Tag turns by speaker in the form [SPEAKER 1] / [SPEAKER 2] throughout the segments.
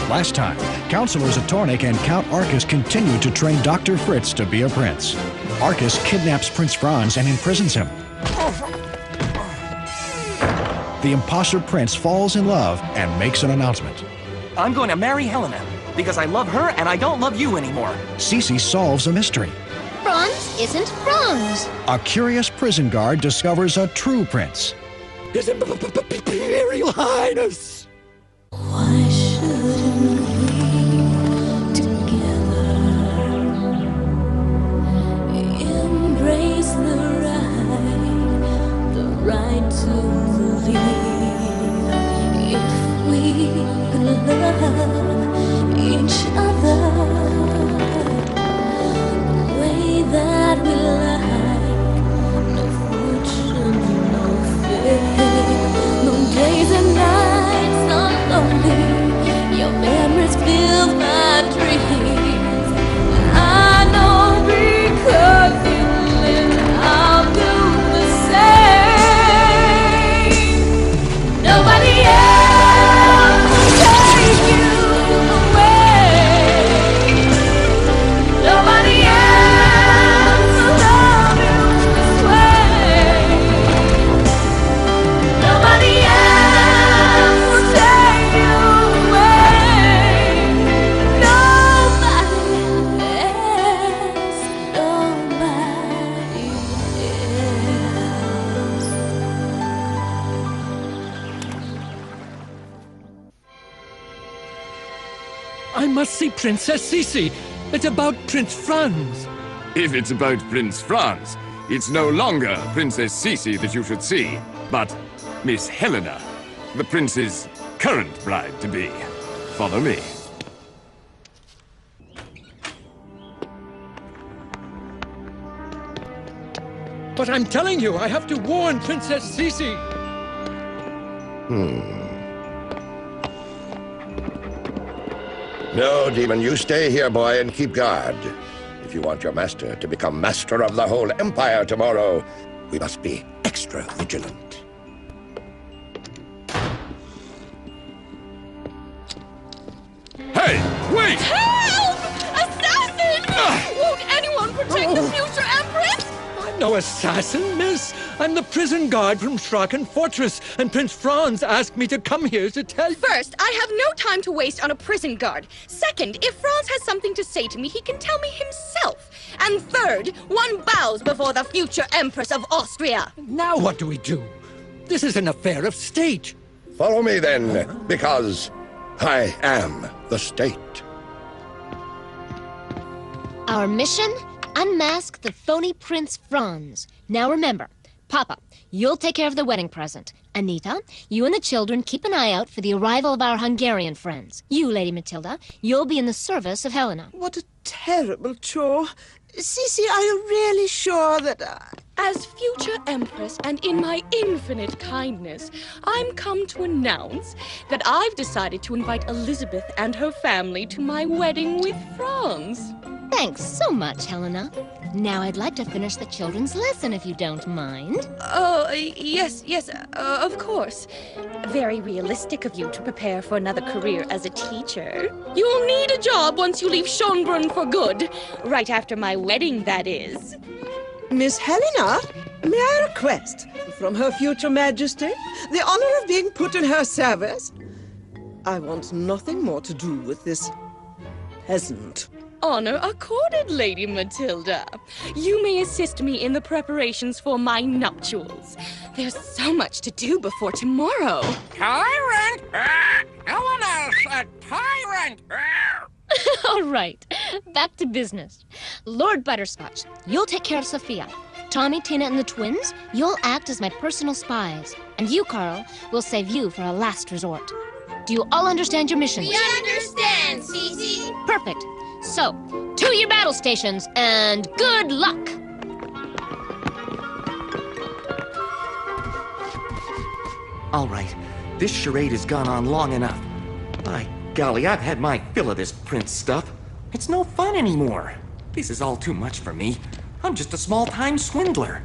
[SPEAKER 1] Last time, counselors Atornik and Count Arcus continue to train Dr. Fritz to be a prince. Arcus kidnaps Prince Franz and imprisons him. The imposter prince falls in love and makes an announcement.
[SPEAKER 2] I'm going to marry Helena, because I love her and I don't love you anymore.
[SPEAKER 1] Sissi solves a mystery.
[SPEAKER 3] Franz isn't Franz.
[SPEAKER 1] A curious prison guard discovers a true prince.
[SPEAKER 2] His Imperial Highness!
[SPEAKER 4] Why shouldn't we together embrace the right to believe? If we could love each other the way that we like, no fortune, no fame, no days and nights are lonely. Your memories fill my dreams. I know because you live, I'll do the same. Nobody else will take you away. Nobody else will love you this way. Nobody else will take you away. Nobody else. Nobody else.
[SPEAKER 5] I must see Princess Sissi. It's about Prince Franz.
[SPEAKER 6] If it's about Prince Franz, it's no longer Princess Sissi that you should see, but Miss Helena, the prince's current bride-to-be. Follow me.
[SPEAKER 5] But I'm telling you, I have to warn Princess Sissi.
[SPEAKER 7] No, Demon, you stay here, boy, and keep guard. If you want your master to become master of the whole empire tomorrow, we must be extra vigilant.
[SPEAKER 6] Hey, wait!
[SPEAKER 4] Help! Assassin! Won't anyone protect the future Empress?
[SPEAKER 5] I'm no assassin, miss. I'm the prison guard from Schraken Fortress, and Prince Franz asked me to come here to tell you.
[SPEAKER 8] First, I have no time to waste on a prison guard. Second, if Franz has something to say to me, he can tell me himself. And third, one bows before the future Empress of Austria.
[SPEAKER 5] Now what do we do? This is an affair of state.
[SPEAKER 7] Follow me, then, because I am the state.
[SPEAKER 3] Our mission? Unmask the phony Prince Franz. Now remember, Papa, you'll take care of the wedding present. Anita, you and the children keep an eye out for the arrival of our Hungarian friends. You, Lady Matilda, you'll be in the service of Helena.
[SPEAKER 9] What a terrible chore. Sissi, are you really sure that
[SPEAKER 8] As future Empress and in my infinite kindness, I'm come to announce that I've decided to invite Elizabeth and her family to my wedding with Franz.
[SPEAKER 3] Thanks so much, Helena. Now I'd like to finish the children's lesson, if you don't mind.
[SPEAKER 8] Oh, yes, of course. Very realistic of you to prepare for another career as a teacher. You'll need a job once you leave Schönbrunn for good. Right after my wedding, that is.
[SPEAKER 9] Miss Helena, may I request from Her Future Majesty the honor of being put in her service? I want nothing more to do with this peasant.
[SPEAKER 8] Honor accorded, Lady Matilda. You may assist me in the preparations for my nuptials. There's so much to do before tomorrow.
[SPEAKER 10] Tyrant! Eleanor's a tyrant!
[SPEAKER 3] All right, back to business. Lord Butterscotch, you'll take care of Sophia. Tommy, Tina, and the twins, you'll act as my personal spies. And you, Carl, will save you for a last resort. Do you all understand your missions?
[SPEAKER 11] We understand, Sissi.
[SPEAKER 3] Perfect. So, to your battle stations, and good luck!
[SPEAKER 2] All right, this charade has gone on long enough. By golly, I've had my fill of this prince stuff. It's no fun anymore. This is all too much for me. I'm just a small-time swindler.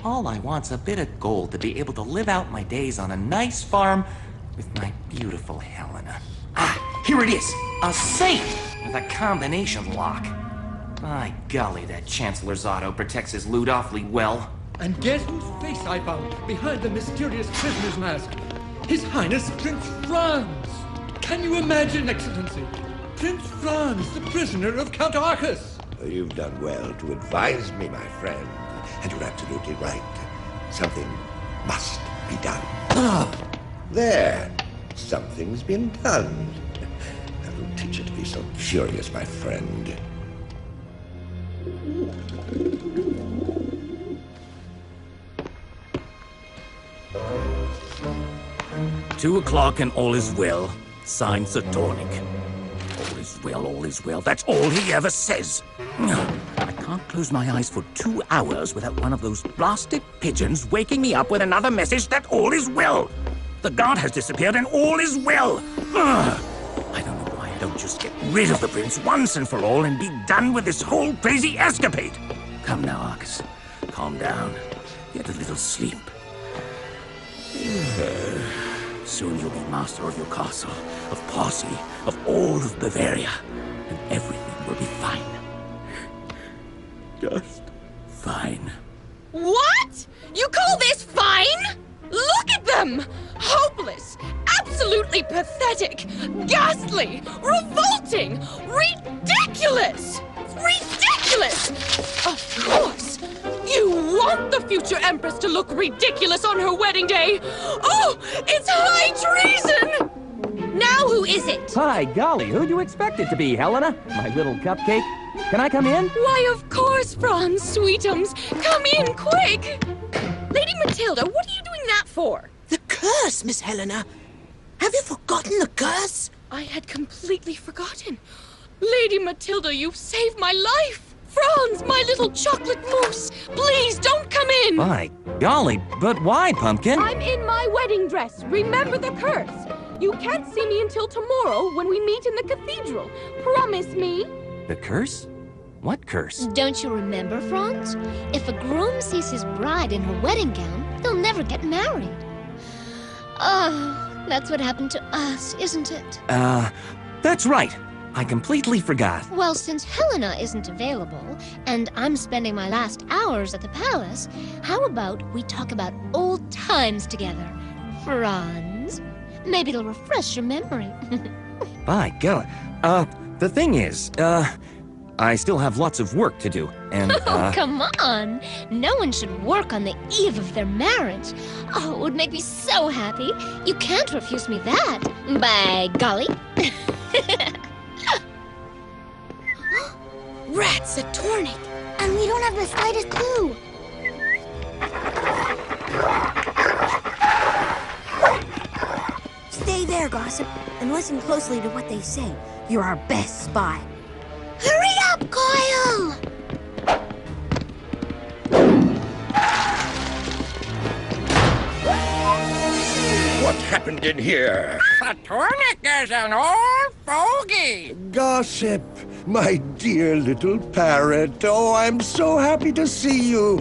[SPEAKER 2] All I want's a bit of gold to be able to live out my days on a nice farm with my beautiful Helena. Ah! Here it is. A safe with a combination lock. By golly, that Chancellor's auto protects his loot awfully well.
[SPEAKER 5] And guess whose face I found behind the mysterious prisoner's mask? His Highness Prince Franz! Can you imagine, Excellency? Prince Franz, the prisoner of Count Arcus!
[SPEAKER 7] You've done well to advise me, my friend. And you're absolutely right. Something must be done. There. Something's been done. I will teach you to be so curious, my friend.
[SPEAKER 12] 2 o'clock and all is well. Signed, Sir Tornik. All is well, all is well. That's all he ever says. I can't close my eyes for 2 hours without one of those blasted pigeons waking me up with another message that all is well. The guard has disappeared and all is well. I don't know why I don't just get rid of the prince once and for all and be done with this whole crazy escapade. Come now, Arcus. Calm down. Get a little sleep. Soon you'll be master of your castle, of Posse, of all of Bavaria, and everything will be fine. Just fine.
[SPEAKER 8] What? You call this fine? Look at them! Hopeless, absolutely pathetic, ghastly, revolting, ridiculous! Ridiculous! Of course! You want the future Empress to look ridiculous on her wedding day! Oh, it's high treason! Now who is it?
[SPEAKER 2] By golly, who'd you expect it to be, Helena? My little cupcake? Can I come in?
[SPEAKER 8] Why, of course, Franz, sweetums. Come in, quick! Lady Matilda, what are you doing that for?
[SPEAKER 9] The curse, Miss Helena. Have you forgotten the curse?
[SPEAKER 8] I had completely forgotten. Lady Matilda, you've saved my life! Franz, my little chocolate mousse! Please, don't come in!
[SPEAKER 2] By golly, but why, Pumpkin?
[SPEAKER 8] I'm in my wedding dress. Remember the curse. You can't see me until tomorrow when we meet in the cathedral. Promise me.
[SPEAKER 2] The curse? What curse?
[SPEAKER 3] Don't you remember, Franz? If a groom sees his bride in her wedding gown, they'll never get married. Oh, that's what happened to us, isn't it?
[SPEAKER 2] That's right. I completely forgot.
[SPEAKER 3] Well, since Helena isn't available, and I'm spending my last hours at the palace, how about we talk about old times together, Franz? Maybe it'll refresh your memory.
[SPEAKER 2] By golly. The thing is, I still have lots of work to do, and,
[SPEAKER 3] Oh, come on! No one should work on the eve of their marriage. Oh, it would make me so happy. You can't refuse me that. By golly.
[SPEAKER 8] Rats at Tornik.
[SPEAKER 11] And we don't have the slightest clue. Stay there, Gossip, and listen closely to what they say. You're our best spy. Hurry up, Kyle!
[SPEAKER 7] What happened in here?
[SPEAKER 10] The Tornik is an old fogey.
[SPEAKER 7] Gossip, my dear little parrot. Oh, I'm so happy to see you.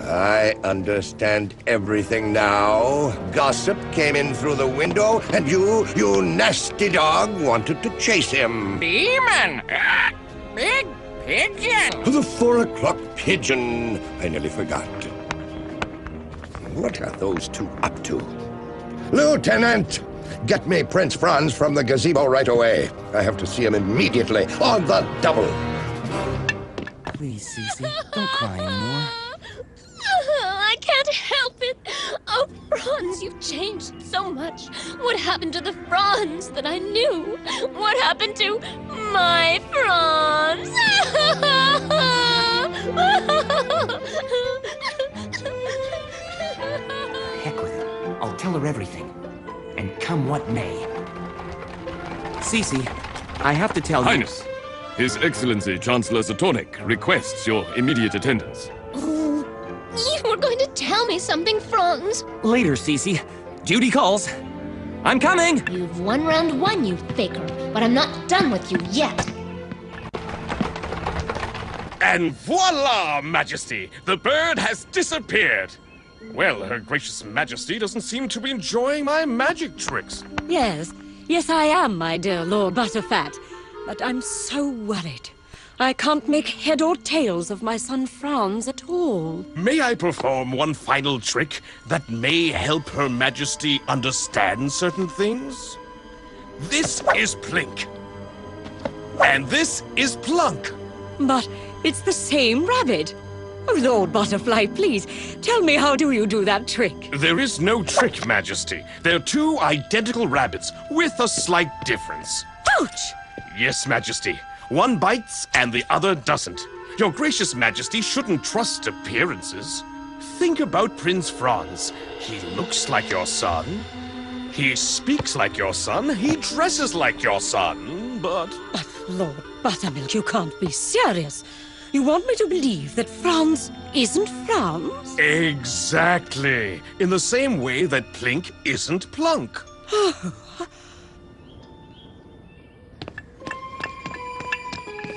[SPEAKER 7] I understand everything now. Gossip came in through the window, and you nasty dog, wanted to chase him.
[SPEAKER 10] Demon! Big pigeon!
[SPEAKER 7] The 4 o'clock pigeon. I nearly forgot. What are those two up to? Lieutenant! Get me Prince Franz from the gazebo right away. I have to see him immediately, on the double.
[SPEAKER 2] Please, Sissi, don't cry anymore.
[SPEAKER 3] I can't help it. Oh, Franz, you've changed so much. What happened to the Franz that I knew? What happened to my Franz?
[SPEAKER 2] Heck with it. I'll tell her everything. And come what may. Sissi, I have to tell
[SPEAKER 6] Highness, His Excellency Chancellor Zatornik requests your immediate attendance.
[SPEAKER 3] You were going to tell me something, Franz.
[SPEAKER 2] Later, Sissi. Judy calls. I'm coming!
[SPEAKER 3] You've won round one, you faker, but I'm not done with you yet.
[SPEAKER 13] And voila, Majesty! The bird has disappeared! Well, Her Gracious Majesty doesn't seem to be enjoying my magic tricks.
[SPEAKER 14] Yes, Yes, I am, my dear Lord Butterfat. But I'm so worried. I can't make head or tails of my son Franz at all.
[SPEAKER 13] May I perform one final trick that may help Her Majesty understand certain things? This is Plink. And this is Plunk.
[SPEAKER 14] But it's the same rabbit. Oh, Lord Butterfly, please, tell me, how do you do that trick?
[SPEAKER 13] There is no trick, Majesty. They're two identical rabbits with a slight difference.
[SPEAKER 14] Ouch!
[SPEAKER 13] Yes, Majesty. One bites and the other doesn't. Your gracious Majesty shouldn't trust appearances. Think about Prince Franz. He looks like your son. He speaks like your son. He dresses like your son, but...
[SPEAKER 14] But, Lord Buttermilk, you can't be serious. You want me to believe that Franz isn't Franz?
[SPEAKER 13] Exactly. In the same way that Plink isn't Plunk.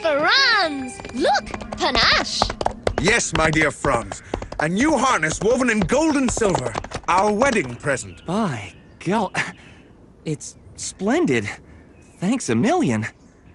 [SPEAKER 3] Franz! Look! Panache!
[SPEAKER 15] Yes, my dear Franz. A new harness woven in gold and silver. Our wedding present.
[SPEAKER 2] By God, it's splendid. Thanks a million.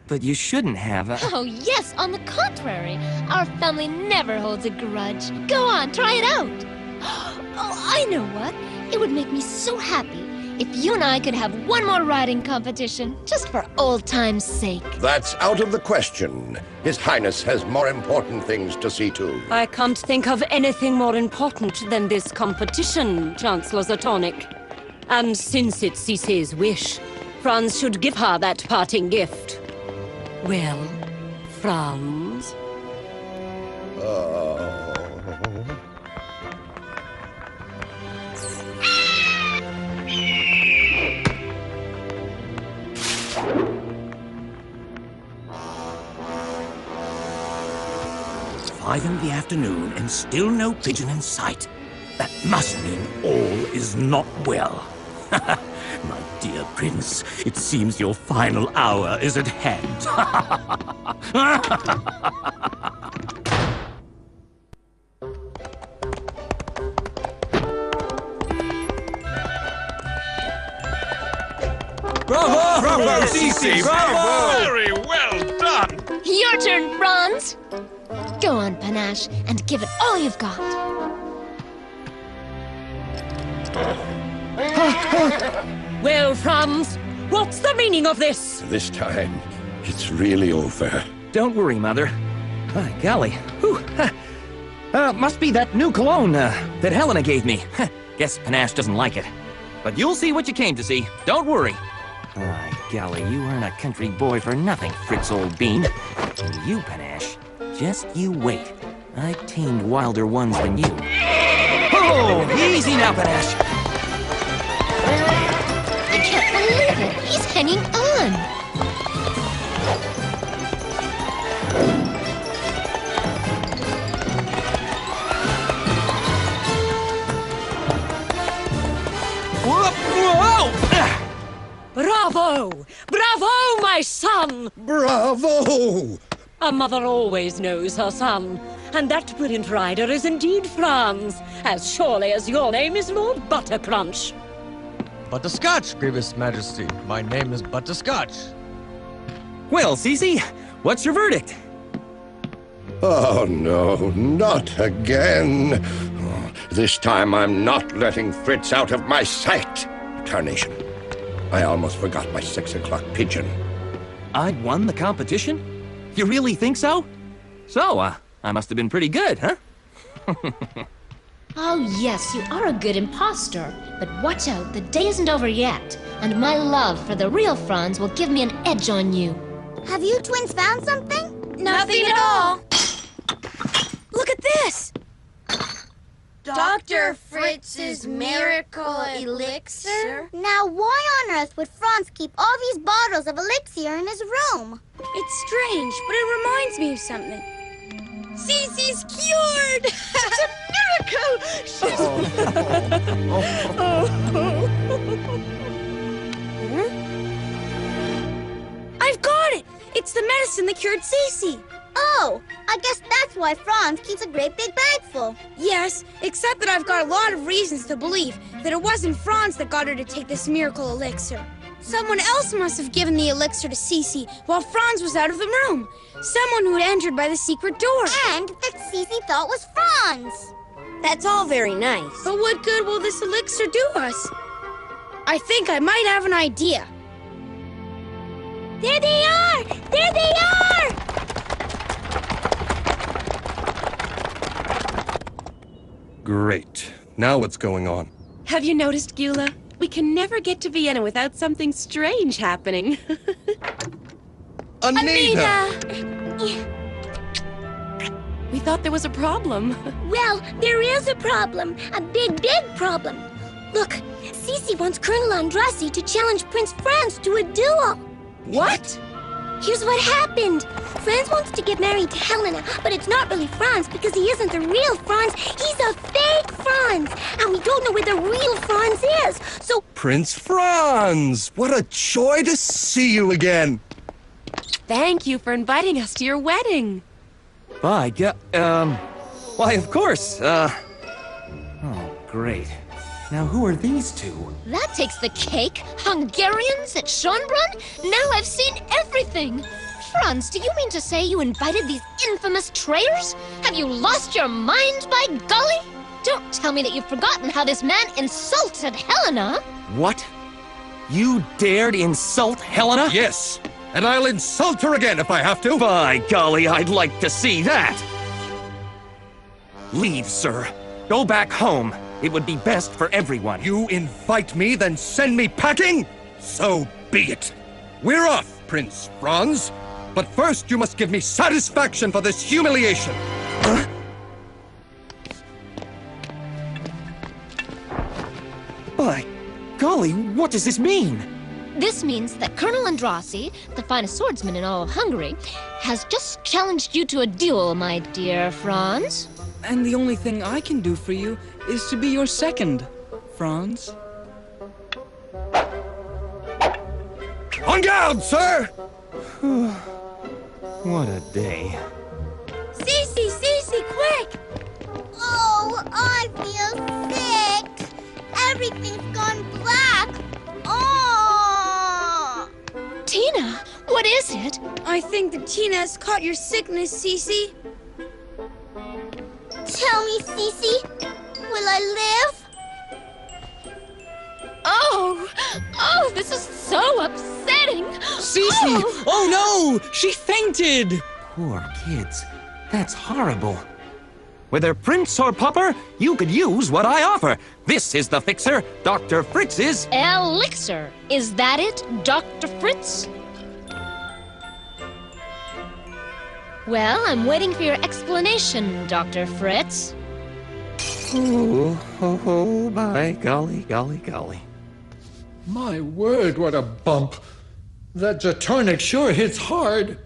[SPEAKER 2] But you shouldn't have.
[SPEAKER 3] Oh, yes, on the contrary. Our family never holds a grudge. Go on, try it out. Oh, I know what. It would make me so happy if you and I could have one more riding competition, just for old time's sake.
[SPEAKER 7] That's out of the question. His Highness has more important things to see to.
[SPEAKER 14] I can't think of anything more important than this competition, Chancellor Zatonic. And since it's Sissi's wish, Franz should give her that parting gift. Well, Franz?
[SPEAKER 7] Oh.
[SPEAKER 12] 5 in the afternoon and still no pigeon in sight. That must mean all is not well. My dear Prince, it seems your final hour is at hand.
[SPEAKER 5] Bravo!
[SPEAKER 13] Bravo,
[SPEAKER 5] Sissi!
[SPEAKER 13] Bravo! Very well done!
[SPEAKER 3] Your turn, Franz! Go on, Panache, and give it all you've got.
[SPEAKER 14] Well, Franz, what's the meaning of this?
[SPEAKER 7] This time, it's really over.
[SPEAKER 2] Don't worry, Mother. By golly. Whew. Must be that new cologne that Helena gave me. Guess Panache doesn't like it. But you'll see what you came to see. Don't worry. By golly, you aren't a country boy for nothing, Fritz old bean. And you, Panache, just you wait. I've tamed wilder ones than you. Oh, easy now, Panache.
[SPEAKER 3] I can't believe it. He's hanging on.
[SPEAKER 14] Bravo! Bravo, my son!
[SPEAKER 7] Bravo!
[SPEAKER 14] A mother always knows her son. And that brilliant rider is indeed Franz, as surely as your name is Lord Buttercrunch.
[SPEAKER 16] Butterscotch, Grievous Majesty. My name is Butterscotch.
[SPEAKER 2] Well, Sissi, what's your verdict?
[SPEAKER 7] Oh, no, not again. Oh, this time I'm not letting Fritz out of my sight. Tarnation. I almost forgot my 6 o'clock pigeon.
[SPEAKER 2] I'd won the competition? You really think so? So, I must have been pretty good, huh?
[SPEAKER 3] Oh, yes, you are a good imposter. But watch out, the day isn't over yet. And my love for the real Franz will give me an edge on you.
[SPEAKER 11] Have you twins found something?
[SPEAKER 4] Nothing at all.
[SPEAKER 11] Look at this!
[SPEAKER 4] Dr. Fritz's miracle elixir?
[SPEAKER 11] Now, why on earth would Franz keep all these bottles of elixir in his room?
[SPEAKER 4] It's strange, but it reminds me of something. Sissi's cured!
[SPEAKER 9] It's a
[SPEAKER 4] miracle! I've got it! It's the medicine that cured Sissi!
[SPEAKER 11] Oh, I guess that's why Franz keeps a great big bag full.
[SPEAKER 4] Yes, except that I've got a lot of reasons to believe that it wasn't Franz that got her to take this miracle elixir. Someone else must have given the elixir to Sissi while Franz was out of the room. Someone who had entered by the secret door.
[SPEAKER 11] And that Sissi thought was Franz. That's all very nice.
[SPEAKER 4] But what good will this elixir do us? I think I might have an idea.
[SPEAKER 11] There they are! There they are!
[SPEAKER 7] Great. Now what's going on?
[SPEAKER 8] Have you noticed, Gyula? We can never get to Vienna without something strange happening.
[SPEAKER 7] Anita!
[SPEAKER 8] We thought there was a problem.
[SPEAKER 11] Well, there is a problem. A big, big problem. Look, Sissi wants Colonel Andrassi to challenge Prince Franz to a duel.
[SPEAKER 8] What?
[SPEAKER 11] Here's what happened. Franz wants to get married to Helena, but it's not really Franz because he isn't the real Franz. He's a fake Franz. And we don't know where the real Franz is. So...
[SPEAKER 7] Prince Franz! What a joy to see you again!
[SPEAKER 8] Thank you for inviting us to your wedding.
[SPEAKER 2] Why, why, of course, Oh, great. Now, who are these two?
[SPEAKER 3] That takes the cake. Hungarians at Schönbrunn? Now I've seen everything. Franz, do you mean to say you invited these infamous traitors? Have you lost your mind, by golly? Don't tell me that you've forgotten how this man insulted Helena.
[SPEAKER 2] What? You dared insult Helena?
[SPEAKER 7] Yes, and I'll insult her again if I have to.
[SPEAKER 2] By golly, I'd like to see that. Leave, sir. Go back home. It would be best for everyone.
[SPEAKER 7] You invite me, then send me packing? So be it. We're off, Prince Franz. But first, you must give me satisfaction for this humiliation.
[SPEAKER 2] By golly, what does this mean?
[SPEAKER 3] This means that Colonel Andrassi, the finest swordsman in all of Hungary, has just challenged you to a duel, my dear Franz.
[SPEAKER 17] And the only thing I can do for you is to be your second, Franz.
[SPEAKER 7] En garde, sir!
[SPEAKER 2] What a day.
[SPEAKER 4] Sissi, quick!
[SPEAKER 11] Oh, I feel sick. Everything's gone black. Oh!
[SPEAKER 3] Tina, what is it?
[SPEAKER 4] I think that Tina has caught your sickness, Sissi.
[SPEAKER 11] Tell me, Sissi, will I live?
[SPEAKER 3] Oh, this is so upsetting.
[SPEAKER 17] Sissi! Oh no! She fainted!
[SPEAKER 2] Poor kids. That's horrible. Whether prince or pauper, you could use what I offer. This is the fixer, Dr. Fritz's
[SPEAKER 3] Elixir. Is that it, Dr. Fritz? Well, I'm waiting for your explanation, Dr. Fritz.
[SPEAKER 2] Oh, by golly, golly, golly.
[SPEAKER 5] My word, what a bump. That Zatornik sure hits hard.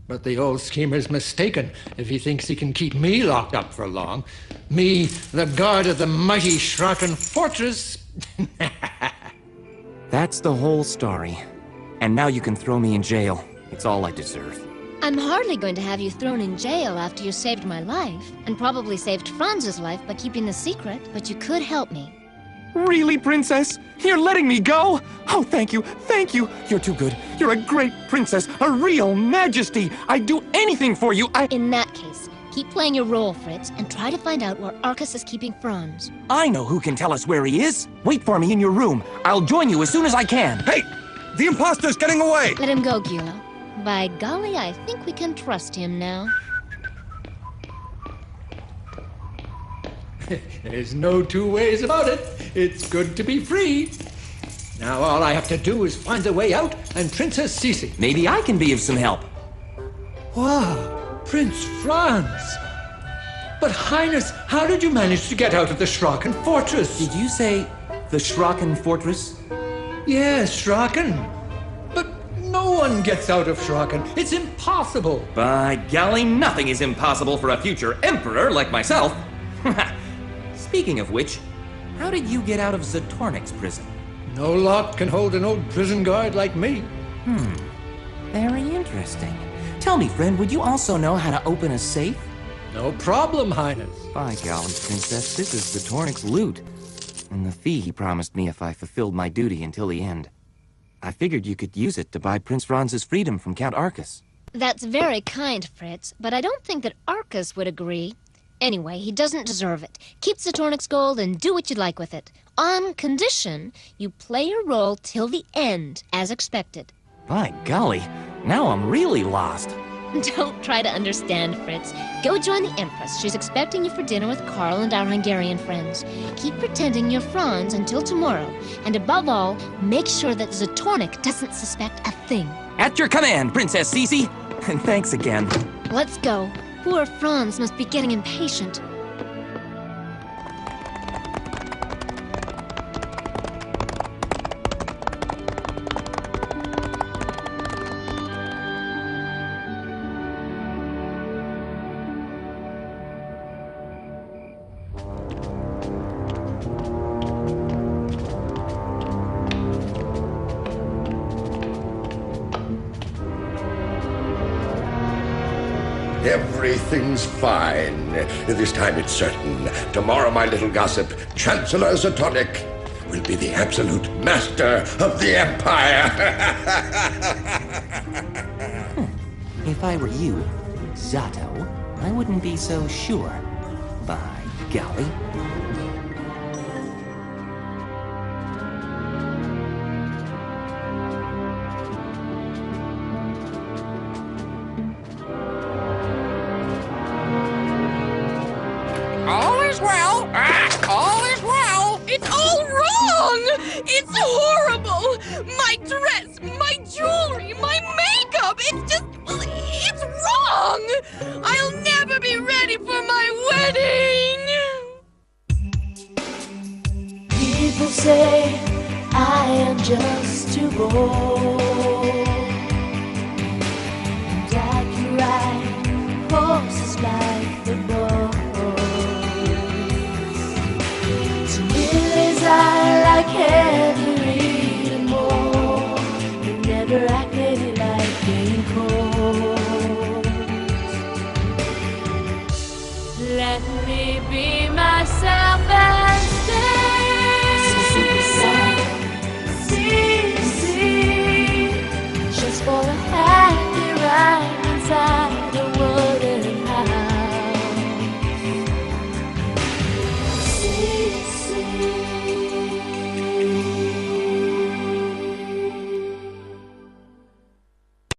[SPEAKER 5] But the old schemer's mistaken if he thinks he can keep me locked up for long. Me, the guard of the mighty Schraken fortress.
[SPEAKER 2] That's the whole story. And now you can throw me in jail. It's all I deserve.
[SPEAKER 3] I'm hardly going to have you thrown in jail after you saved my life, and probably saved Franz's life by keeping the secret, but you could help me.
[SPEAKER 2] Really, Princess? You're letting me go? Oh, thank you, thank you. You're too good. You're a great princess, a real majesty. I'd do anything for you.
[SPEAKER 3] In that case, keep playing your role, Fritz, and try to find out where Arcus is keeping Franz.
[SPEAKER 2] I know who can tell us where he is. Wait for me in your room. I'll join you as soon as I can.
[SPEAKER 7] Hey! The imposter's getting away!
[SPEAKER 3] Let him go, Gyula. By golly, I think we can trust him now.
[SPEAKER 5] There's no two ways about it. It's good to be free. Now all I have to do is find a way out and Princess Sissi.
[SPEAKER 2] Maybe I can be of some help.
[SPEAKER 5] Wow, Prince Franz. But Highness, how did you manage to get out of the Schraken fortress?
[SPEAKER 2] Did you say the Schraken fortress?
[SPEAKER 5] Yes, Schraken. But no one gets out of Schraken. It's impossible.
[SPEAKER 2] By golly, nothing is impossible for a future emperor like myself. Speaking of which, how did you get out of Zatornik's prison?
[SPEAKER 5] No lock can hold an old prison guard like me.
[SPEAKER 2] Very interesting. Tell me, friend, would you also know how to open a safe?
[SPEAKER 5] No problem, Highness.
[SPEAKER 2] By golly, Princess, this is Zatornik's loot. And the fee he promised me if I fulfilled my duty until the end. I figured you could use it to buy Prince Franz's freedom from Count Arcus.
[SPEAKER 3] That's very kind, Fritz, but I don't think that Arcus would agree. Anyway, he doesn't deserve it. Keep Satornik's gold and do what you like with it. On condition, you play your role till the end, as expected.
[SPEAKER 2] By golly, now I'm really lost.
[SPEAKER 3] Don't try to understand, Fritz. Go join the Empress. She's expecting you for dinner with Karl and our Hungarian friends. Keep pretending you're Franz until tomorrow. And above all, make sure that Satornik doesn't suspect a thing.
[SPEAKER 2] At your command, Princess Sissi. And thanks again.
[SPEAKER 3] Let's go. Poor Franz must be getting impatient.
[SPEAKER 7] Everything's fine. This time it's certain. Tomorrow, my little gossip, Chancellor Satornik will be the absolute master of the Empire.
[SPEAKER 2] If I were you, Zato, I wouldn't be so sure. By golly.
[SPEAKER 10] All is well. All is well.
[SPEAKER 8] It's all wrong! It's horrible! My dress, my jewelry, my makeup, it's wrong! I'll never be ready for my wedding!
[SPEAKER 18] People say I am just too bold.